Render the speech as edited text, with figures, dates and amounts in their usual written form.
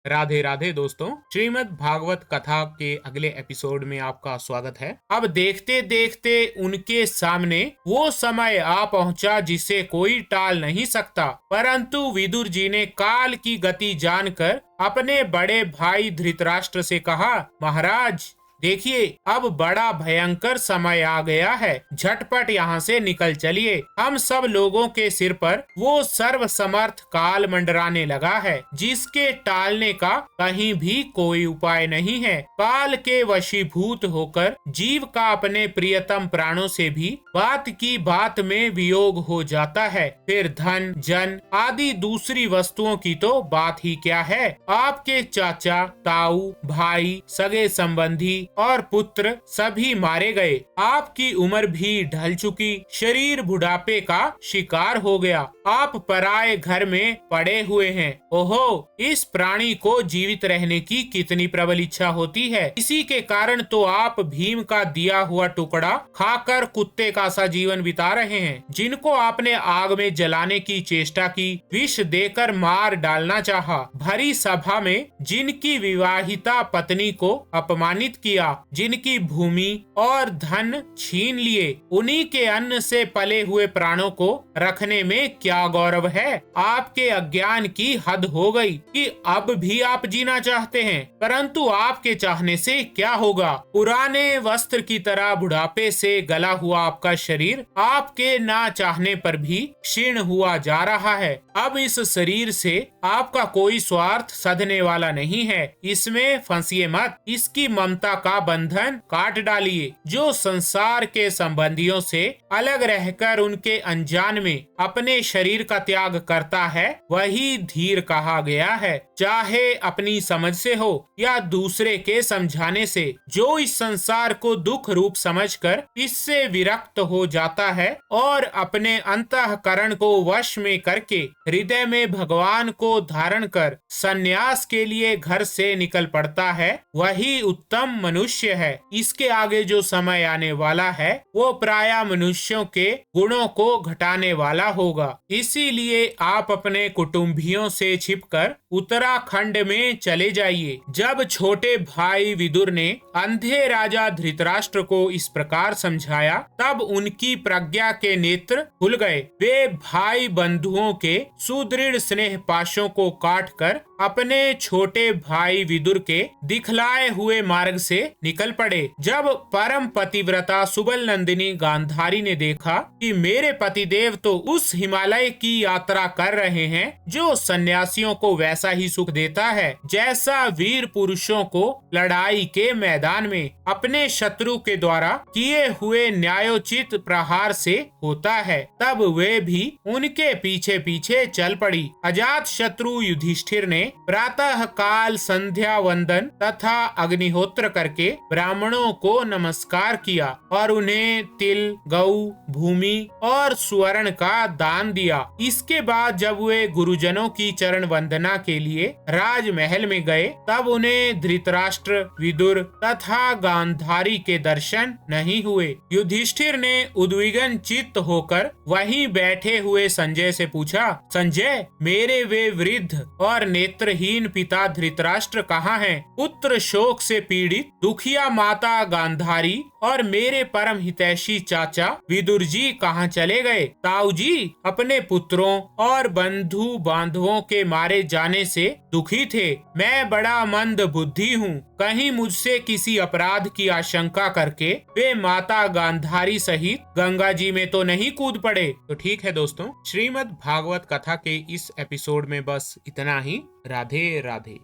राधे राधे दोस्तों, श्रीमद् भागवत कथा के अगले एपिसोड में आपका स्वागत है। अब देखते देखते उनके सामने वो समय आ पहुंचा जिसे कोई टाल नहीं सकता। परंतु विदुर जी ने काल की गति जानकर अपने बड़े भाई धृतराष्ट्र से कहा, महाराज देखिए, अब बड़ा भयंकर समय आ गया है, झटपट यहाँ से निकल चलिए। हम सब लोगों के सिर पर वो सर्वसमर्थ काल मंडराने लगा है, जिसके टालने का कहीं भी कोई उपाय नहीं है। काल के वशीभूत होकर जीव का अपने प्रियतम प्राणों से भी बात की बात में वियोग हो जाता है। फिर धन जन आदि दूसरी वस्तुओं की तो बात ही क्या है। आपके चाचा, ताऊ, भाई, सगे संबंधी और पुत्र सभी मारे गए। आपकी उम्र भी ढल चुकी, शरीर बुढ़ापे का शिकार हो गया। आप पराये घर में पड़े हुए हैं। ओहो, इस प्राणी को जीवित रहने की कितनी प्रबल इच्छा होती है। इसी के कारण तो आप भीम का दिया हुआ टुकड़ा खाकर कुत्ते का सा जीवन बिता रहे हैं। जिनको आपने आग में जलाने की चेष्टा की, विष देकर मार डालना चाहा, भरी सभा में जिनकी विवाहिता पत्नी को अपमानित किया, जिनकी भूमि और धन छीन लिए, उन्हीं के अन्न से पले हुए प्राणों को रखने में क्या गौरव है। आपके अज्ञान की हद हो गई कि अब भी आप जीना चाहते हैं, परंतु आपके चाहने से क्या होगा। पुराने वस्त्र की तरह बुढ़ापे से गला हुआ आपका शरीर आपके ना चाहने पर भी क्षीण हुआ जा रहा है। अब इस शरीर से आपका कोई स्वार्थ सधने वाला नहीं है। इसमें फंसिए मत, इसकी ममता का बंधन काट डालिए। जो संसार के संबंधियों से अलग रहकर उनके अनजान में अपने शरीर का त्याग करता है, वही धीर कहा गया है। चाहे अपनी समझ से हो या दूसरे के समझाने से, जो इस संसार को दुख रूप समझकर इससे विरक्त हो जाता है और अपने अंतःकरण को वश में करके हृदय में भगवान को धारण कर संन्यास के लिए घर से निकल पड़ता है, वही उत्तम मनुष्य है। इसके आगे जो समय आने वाला है वो प्रायः मनुष्यों के गुणों को घटाने वाला होगा। इसीलिए आप अपने कुटुंबियों से छिपकर उत्तराखंड में चले जाइए। जब छोटे भाई विदुर ने अंधे राजा धृतराष्ट्र को इस प्रकार समझाया, तब उनकी प्रज्ञा के नेत्र खुल गए। वे भाई बंधुओं के सुदृढ़ स्नेह पाशों को काट कर अपने छोटे भाई विदुर के दिखलाए हुए मार्ग से निकल पड़े। जब परम पतिव्रता सुबल नंदिनी गांधारी ने देखा कि मेरे पतिदेव तो उस हिमालय की यात्रा कर रहे हैं जो सन्यासियों को वैसा ही सुख देता है जैसा वीर पुरुषों को लड़ाई के मैदान में अपने शत्रु के द्वारा किए हुए न्यायोचित प्रहार से होता है, तब वे भी उनके पीछे पीछे चल पड़ी। अजात शत्रु युधिष्ठिर ने प्रातः काल संध्या वंदन तथा अग्निहोत्र करके ब्राह्मणों को नमस्कार किया और उन्हें तिल, गऊ, भूमि और स्वर्ण का दान दिया। इसके बाद जब वे गुरुजनों की चरण वंदना के लिए राजमहल में गए, तब उन्हें धृतराष्ट्र, विदुर तथा गांधारी के दर्शन नहीं हुए। युधिष्ठिर ने उद्विग्न चित्त होकर वहीं बैठे हुए संजय से पूछा, संजय, मेरे वे वृद्ध और नेत्रहीन पिता धृतराष्ट्र कहाँ हैं? पुत्र शोक से पीड़ित दुखिया माता गांधारी और मेरे परम हितैषी चाचा विदुर जी कहाँ चले गए? ताऊ जी अपने पुत्रों और बंधु बांधवों के मारे जाने से दुखी थे। मैं बड़ा मंद बुद्धि हूँ, कहीं मुझसे किसी अपराध की आशंका करके वे माता गांधारी सहित गंगा जी में तो नहीं कूद पड़े। तो ठीक है दोस्तों, श्रीमद् भागवत कथा के इस एपिसोड में बस इतना ही। राधे राधे।